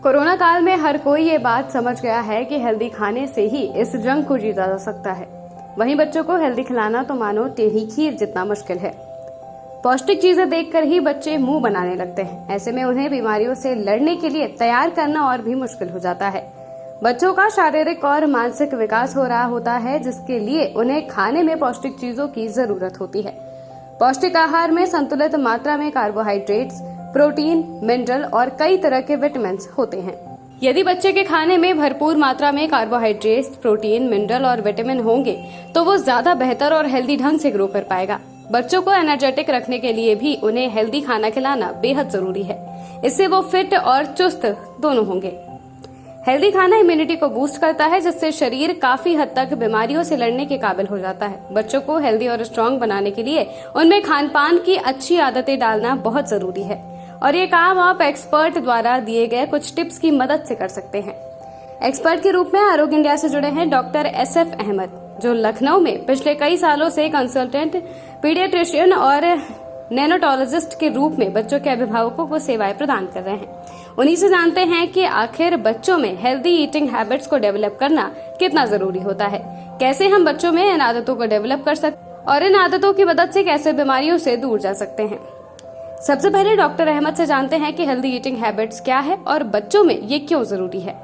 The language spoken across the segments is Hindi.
कोरोना काल में हर कोई ये बात समझ गया है कि हेल्दी खाने से ही इस जंग को जीता जा सकता है। वहीं बच्चों को हेल्दी खिलाना तो मानो टेढ़ी खीर जितना मुश्किल है। पौष्टिक चीजें देखकर ही बच्चे मुंह बनाने लगते हैं। ऐसे में उन्हें बीमारियों से लड़ने के लिए तैयार करना और भी मुश्किल हो जाता है। बच्चों का शारीरिक और मानसिक विकास हो रहा होता है, जिसके लिए उन्हें खाने में पौष्टिक चीजों की जरूरत होती है। पौष्टिक आहार में संतुलित मात्रा में कार्बोहाइड्रेट्स, प्रोटीन, मिनरल और कई तरह के विटामिन होते हैं। यदि बच्चे के खाने में भरपूर मात्रा में कार्बोहाइड्रेट्स, प्रोटीन, मिनरल और विटामिन होंगे तो वो ज्यादा बेहतर और हेल्दी ढंग से ग्रो कर पाएगा। बच्चों को एनर्जेटिक रखने के लिए भी उन्हें हेल्दी खाना खिलाना बेहद जरूरी है। इससे वो फिट और चुस्त दोनों होंगे। हेल्दी खाना इम्यूनिटी को बूस्ट करता है, जिससे शरीर काफी हद तक बीमारियों से लड़ने के काबिल हो जाता है। बच्चों को हेल्दी और स्ट्रांग बनाने के लिए उनमें खान पान की अच्छी आदतें डालना बहुत जरूरी है और ये काम आप एक्सपर्ट द्वारा दिए गए कुछ टिप्स की मदद से कर सकते हैं। एक्सपर्ट के रूप में आरोग्य इंडिया से जुड़े हैं डॉक्टर SF अहमद, जो लखनऊ में पिछले कई सालों से कंसल्टेंट पीडियाट्रिशियन और नेनोटोलॉजिस्ट के रूप में बच्चों के अभिभावकों को सेवाएं प्रदान कर रहे हैं। उन्हीं से जानते हैं कि आखिर बच्चों में हेल्दी ईटिंग हैबिट्स को डेवलप करना कितना जरूरी होता है, कैसे हम बच्चों में इन आदतों को डेवलप कर सकते और इन आदतों की मदद से कैसे बीमारियों से दूर जा सकते हैं। सबसे पहले डॉक्टर अहमद से जानते हैं कि हेल्दी ईटिंग हैबिट्स क्या है और बच्चों में ये क्यों जरूरी है।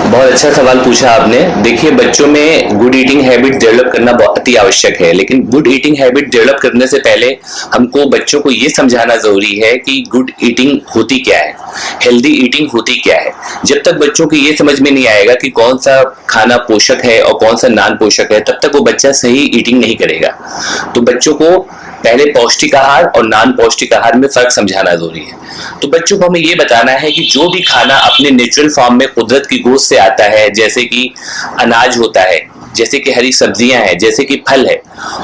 बहुत अच्छा सवाल पूछा आपने। देखिए, बच्चों में गुड ईटिंग हैबिट डेवलप करना बहुत ही आवश्यक है, लेकिन गुड ईटिंग हैबिट डेवलप करने से पहले हमको बच्चों को ये समझाना जरूरी है कि गुड ईटिंग होती क्या है, हेल्दी ईटिंग होती क्या है। जब तक बच्चों को ये समझ में नहीं आएगा कि कौन सा खाना पोषक है और कौन सा नॉन पोषक है, तब तक वो बच्चा सही ईटिंग नहीं करेगा। तो बच्चों को पहले पौष्टिक आहार और नॉन पौष्टिक आहार में फर्क समझाना जरूरी है। तो बच्चों को हमें ये बताना है कि जो भी खाना अपने नेचुरल फॉर्म में कुदरत की गोद से आता है, जैसे कि अनाज होता है, जैसे कि हरी सब्जियां हैं, जैसे कि फल है,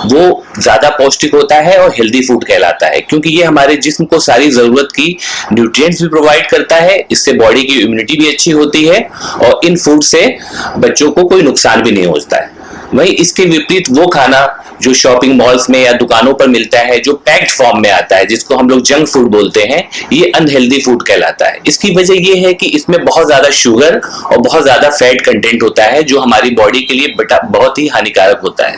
वो ज्यादा पौष्टिक होता है और हेल्दी फूड कहलाता है, क्योंकि ये हमारे जिस्म को सारी जरूरत की न्यूट्रिएंट्स भी प्रोवाइड करता है। इससे बॉडी की इम्यूनिटी भी अच्छी होती है और इन फूड से बच्चों को कोई नुकसान भी नहीं होता है। वहीं इसके विपरीत वो खाना जो शॉपिंग मॉल्स में या दुकानों पर मिलता है, जो पैक्ड फॉर्म में आता है, जिसको हम लोग जंक फूड बोलते हैं, ये अनहेल्दी फूड कहलाता है। इसकी वजह ये है कि इसमें बहुत ज्यादा शुगर और बहुत ज्यादा फैट कंटेंट होता है, जो हमारी बॉडी के लिए बहुत ही हानिकारक होता है।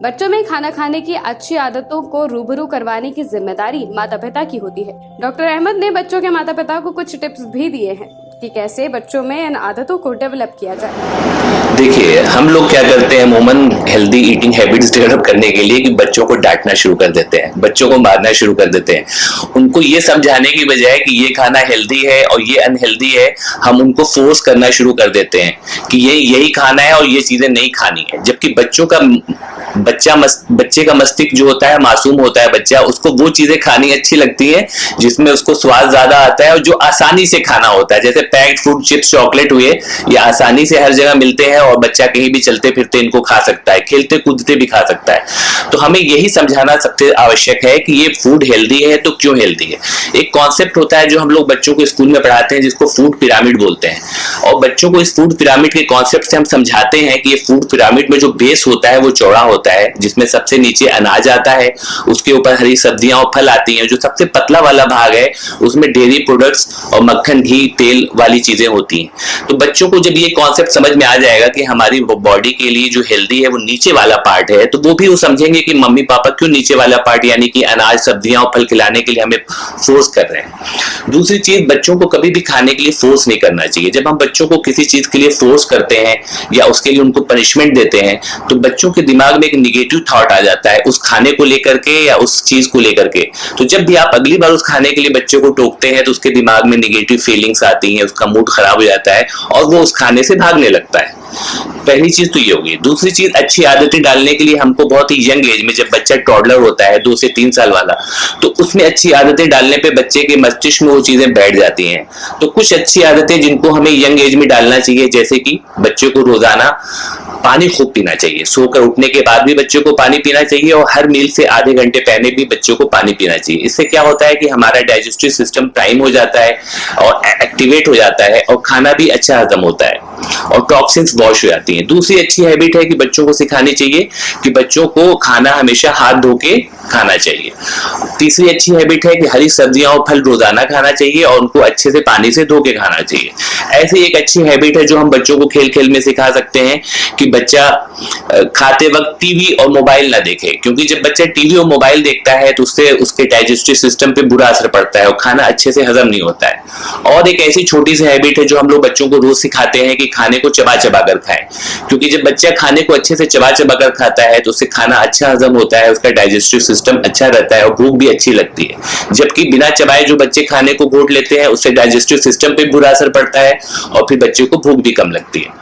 बच्चों में खाना खाने की अच्छी आदतों को रूबरू करवाने की जिम्मेदारी माता पिता की होती है। डॉक्टर अहमद ने बच्चों के माता पिता को कुछ टिप्स भी दिए हैं कि कैसे बच्चों में इन आदतों को डेवलप किया जाए। देखिए, हम लोग क्या करते हैं अमूमन हेल्दी ईटिंग हैबिट्स डेवलप करने के लिए कि बच्चों को डांटना शुरू कर देते हैं, बच्चों को मारना शुरू कर देते हैं। उनको ये समझाने की बजाय कि ये खाना हेल्दी है और ये अनहेल्दी है, हम उनको फोर्स करना शुरू कर देते हैं कि ये यही खाना है और ये चीजें नहीं खानी है। जबकि बच्चे का मस्तिष्क जो होता है, मासूम होता है बच्चा, उसको वो चीजें खानी अच्छी लगती है जिसमें उसको स्वाद ज्यादा आता है और जो आसानी से खाना होता है। जैसे पैक्ड फूड, चिप्स, चॉकलेट हुए, ये आसानी से हर जगह मिलते हैं और बच्चा कहीं भी चलते फिरते इनको खा सकता है, खेलते कूदते भी खा सकता है। तो हमें यही समझाना सबसे आवश्यक है कि ये फूड हेल्दी है तो क्यों हेल्दी है। एक कॉन्सेप्ट होता है जो हम लोग बच्चों को स्कूल में पढ़ाते हैं, जिसको फूड पिरामिड बोलते हैं, और बच्चों को इस फूड पिरामिड के कॉन्सेप्ट से हम समझाते हैं कि ये फूड पिरामिड में जो बेस होता है वो चौड़ा होता है, जिसमें सबसे नीचे अनाज आता है, उसके ऊपर हरी सब्जियां और फल आती हैं, जो सबसे पतला वाला भाग है उसमें डेयरी प्रोडक्ट्स और मक्खन, घी, तेल वाली चीजें होती हैं। तो बच्चों को जब ये कॉन्सेप्ट समझ में आ जाएगा कि हमारी बॉडी के लिए जो हेल्दी है वो नीचे वाला पार्ट है, तो वो भी वो समझेंगे कि मम्मी पापा क्यों नीचे वाला पार्ट यानी कि अनाज, सब्जियां और फल खिलाने के लिए हमें फोर्स कर रहे हैं। दूसरी चीज, बच्चों को कभी भी खाने के लिए फोर्स नहीं करना चाहिए। जब हम बच्चों को किसी चीज के लिए फोर्स करते हैं या उसके लिए उनको पनिशमेंट देते हैं, तो बच्चों के दिमाग में एक निगेटिव थॉट आ जाता है उस खाने को लेकर के या उस चीज को लेकर के। तो जब भी आप अगली बार उस खाने के लिए बच्चों को टोकते हैं तो उसके दिमाग में निगेटिव फीलिंग्स आती हैं, उसका मूड खराब हो जाता है और वो उस खाने से भागने लगता है। पहली चीज तो ये होगी। दूसरी चीज, अच्छी आदतें डालने के लिए हमको बहुत ही यंग एज में, जब बच्चा टॉडलर होता है 2 से 3 साल वाला, तो उसमें अच्छी आदतें डालने पे बच्चे के मस्तिष्क में वो चीजें बैठ जाती हैं। तो कुछ अच्छी आदतें जिनको हमें यंग एज में डालना चाहिए, जैसे कि बच्चे को रोजाना पानी खूब पीना चाहिए। सोकर उठने के बाद भी बच्चों को पानी पीना चाहिए और हर मील से आधे घंटे पहले भी बच्चों को पानी पीना चाहिए। इससे क्या होता है कि हमारा डाइजेस्टिव सिस्टम प्राइम हो जाता है और एक्टिवेट हो जाता है और खाना भी अच्छा हजम होता है। और टॉक्सिन्स वॉश हो जाती हैं। दूसरी अच्छी हैबिट है कि बच्चों को सिखानी चाहिए कि बच्चों को खाना हमेशा हाथ धो के खाना चाहिए। तीसरी अच्छी हैबिट है कि हरी सब्जियां और फल रोजाना खाना चाहिए और उनको अच्छे से पानी से धो के खाना चाहिए। ऐसी एक अच्छी हैबिट है जो हम बच्चों को खेल खेल में सिखा सकते हैं कि बच्चा खाते वक्त टीवी और मोबाइल ना देखे, क्योंकि जब बच्चा टीवी और मोबाइल देखता है तो उससे उसके डाइजेस्टिव सिस्टम पे बुरा असर पड़ता है और खाना अच्छे से हजम नहीं होता है। और एक ऐसी छोटी सी हैबिट है जो हम लोग बच्चों को रोज सिखाते हैं कि खाने को चबा चबा कर खाएं, क्योंकि जब बच्चा खाने को अच्छे से चबा चबा कर खाता है तो उससे खाना अच्छा हजम होता है, उसका डाइजेस्टिव सिस्टम अच्छा रहता है और भूख भी अच्छी लगती है। जबकि बिना चबाए जो बच्चे खाने को घोट लेते हैं उससे डाइजेस्टिव सिस्टम पे बुरा असर पड़ता है और फिर बच्चे को भूख भी कम लगती है।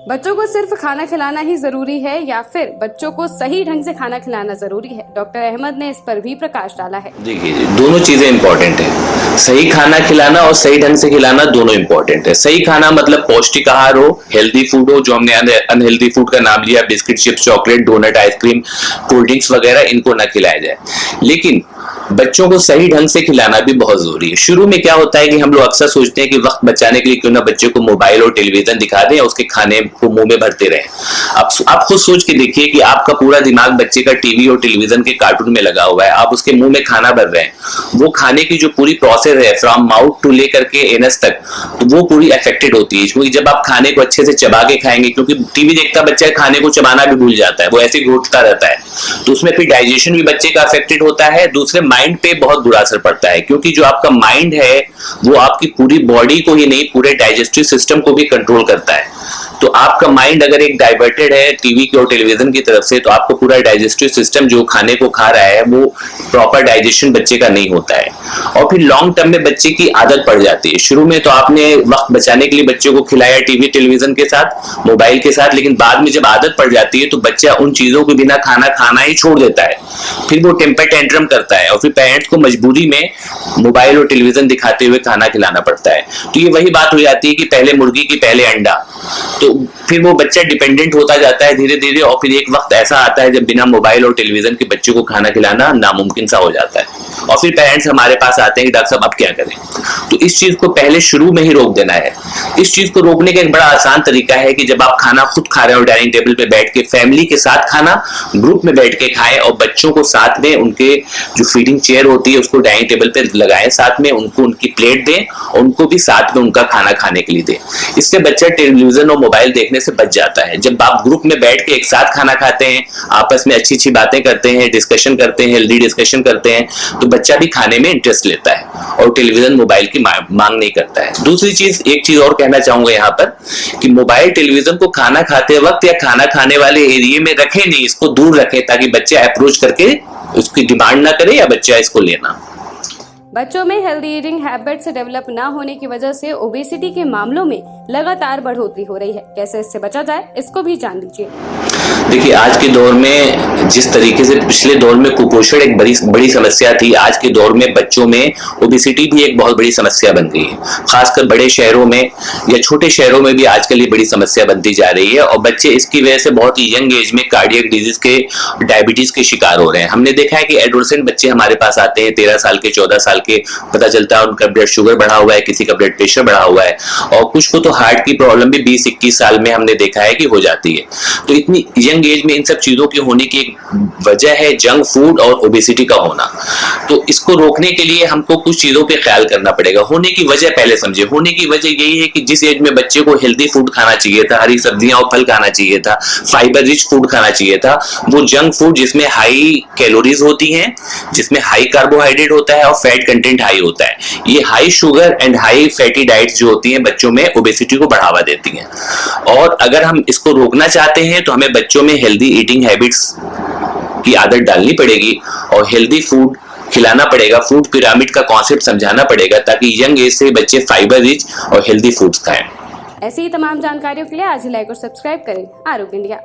बच्चों को सिर्फ खाना खिलाना ही जरूरी है या फिर बच्चों को सही ढंग से खाना खिलाना जरूरी है? डॉक्टर अहमद ने इस पर भी प्रकाश डाला है। देखिए जी, दोनों चीजें इंपॉर्टेंट है। सही खाना खिलाना और सही ढंग से खिलाना दोनों इंपॉर्टेंट है। सही खाना मतलब पौष्टिक आहार हो, हेल्दी फूड हो, जो हमने अनहेल्दी फूड का नाम लिया, biscuit, chips, chocolate, donut, ice cream, cold drinks वगैरह, इनको ना खिलाया जाए। लेकिन बच्चों को सही ढंग से खिलाना भी बहुत जरूरी है। शुरू में क्या होता है कि हम लोग अक्सर सोचते हैं कि वक्त बचाने के लिए क्यों ना बच्चे को मोबाइल और टेलीविजन दिखा दें और उसके खाने को मुंह में भरते रहें। अब आप खुद सोच के देखिए कि आपका पूरा दिमाग बच्चे का टीवी और टेलीविजन के कार्टून में लगा हुआ है, आप उसके मुंह में खाना भर रहे हैं, वो खाने की जो पूरी प्रोसेस है फ्रॉम माउथ टू लेकर के एनस तक, तो वो पूरी अफेक्टेड होती है। क्योंकि जब आप खाने को अच्छे से चबा के खाएंगे, क्योंकि टीवी देखता बच्चा खाने को चबाना भी भूल जाता है, वो ऐसे घोटता रहता है, तो उसमें फिर डाइजेशन भी बच्चे का अफेक्टेड होता है। दूसरे माइंड पे बहुत बुरा असर पड़ता है, क्योंकि जो आपका माइंड है वो आपकी पूरी बॉडी को ही नहीं, पूरे डाइजेस्टिव सिस्टम को भी कंट्रोल करता है। तो आपका माइंड अगर एक डाइवर्टेड है टीवी की और टेलीविजन की तरफ से, तो आपको पूरा डाइजेस्टिव सिस्टम जो खाने को खा रहा है वो प्रॉपर डाइजेशन बच्चे का नहीं होता है और फिर लॉन्ग टर्म में बच्चे की आदत पड़ जाती है। शुरू में तो आपने वक्त बचाने के लिए बच्चे को खिलाया टीवी टेलीविजन के साथ, मोबाइल के साथ, लेकिन बाद में जब आदत पड़ जाती है तो बच्चा उन चीजों के बिना खाना खाना ही छोड़ देता है। फिर वो टेम्पर टेंट्रम करता है और फिर पेरेंट्स को मजबूरी में मोबाइल और टेलीविजन दिखाते हुए खाना खिलाना पड़ता है। तो ये वही बात हो जाती है कि पहले मुर्गी की पहले अंडा, तो फिर वो बच्चा डिपेंडेंट होता जाता है धीरे धीरे और फिर एक वक्त ऐसा आता है जब बिना मोबाइल और टेलीविजन के बच्चे को खाना खिलाना नामुमकिन सा हो जाता है और फिर पेरेंट्स हमारे पास आते हैं कि डॉक्टर साहब अब क्या करें। तो इस चीज को पहले शुरू में ही रोक देना है। इस चीज को रोकने का एक बड़ा आसान तरीका है कि जब आप खाना खुद खा रहे हो डाइनिंग टेबल पे बैठ के, फैमिली के साथ खाना ग्रुप में बैठ के खाएं और बच्चों को साथ में उनके जो फीडिंग चेयर होती है उसको डाइनिंग टेबल पे लगाएं, साथ में उनको उनकी प्लेट दें और उनको भी साथ में उनका खाना खाने के लिए दें। इससे बच्चा टेलीविजन और मोबाइल देखने से बच जाता है। जब आप ग्रुप में बैठ के एक साथ खाना खाते हैं, आपस में अच्छी अच्छी बातें करते हैं, डिस्कशन करते हैं, हेल्दी डिस्कशन करते हैं, तो बच्चा भी खाने में इंटरेस्ट लेता है और टेलीविजन मोबाइल की मांग नहीं करता है। दूसरी चीज, एक चीज और कहना चाहूंगा यहाँ पर कि मोबाइल टेलीविजन को खाना खाते वक्त या खाना खाने वाले एरिया में रखें नहीं, इसको दूर रखें ताकि बच्चा अप्रोच करके उसकी डिमांड ना करे या बच्चा इसको लेना। बच्चों में हेल्दी ईटिंग हैबिट्स डेवलप ना होने की वजह से ओबेसिटी के मामलों में लगातार बढ़ोतरी हो रही है। कैसे इससे बचा जाए, इसको भी जान लीजिए। देखिए, आज के दौर में जिस तरीके से पिछले दौर में कुपोषण एक बड़ी समस्या थी, आज के दौर में बच्चों में ओबेसिटी भी एक बहुत बड़ी समस्या बन गई है। खासकर बड़े शहरों में या छोटे शहरों में भी आजकल ये बड़ी समस्या बनती जा रही है और बच्चे इसकी वजह से बहुत ही यंग एज में कार्डियक डिजीज के, डायबिटीज के शिकार हो रहे हैं। हमने देखा है कि एडोलसेंट बच्चे हमारे पास आते हैं 13 साल के, 14 साल के, पता चलता है उनका ब्लड शुगर बढ़ा हुआ है, किसी का ब्लड प्रेशर बढ़ा हुआ है और कुछ को तो हार्ट की प्रॉब्लम भी 20-21 साल में हमने देखा है कि हो जाती है। तो इतनी यंग एज में इन सब चीजों के होने की एक वजह है जंक फूड और ओबेसिटी का होना। तो इसको रोकने के लिए हमको कुछ चीजों पे ख्याल करना पड़ेगा। होने की वजह पहले समझे। होने की वजह यही है कि जिस एज में बच्चे को हेल्दी फूड खाना चाहिए था, हरी सब्जियां और फल खाना चाहिए था, फाइबर रिच फूड खाना चाहिए था, वो जंक फूड जिसमें हाई कैलोरीज होती हैं, जिसमें हाई कार्बोहाइड्रेट होता है और फैट कंटेंट हाई होता है, ये high sugar and high fatty diets जो होती हैं बच्चों में ओबेसिटी को बढ़ावा देती हैं। और अगर हम इसको रोकना चाहते हैं तो हमें बच्चों में हेल्दी ईटिंग हैबिट्स की आदत डालनी पड़ेगी और हेल्दी फूड खिलाना पड़ेगा। फूड पिरामिड का कॉन्सेप्ट समझाना पड़ेगा ताकि यंग एज से बच्चे फाइबर रिच और हेल्दी फूड्स खाएं। ऐसी ही तमाम जानकारियों के लिए आज ही लाइक और सब्सक्राइब करें आरोग्य इंडिया।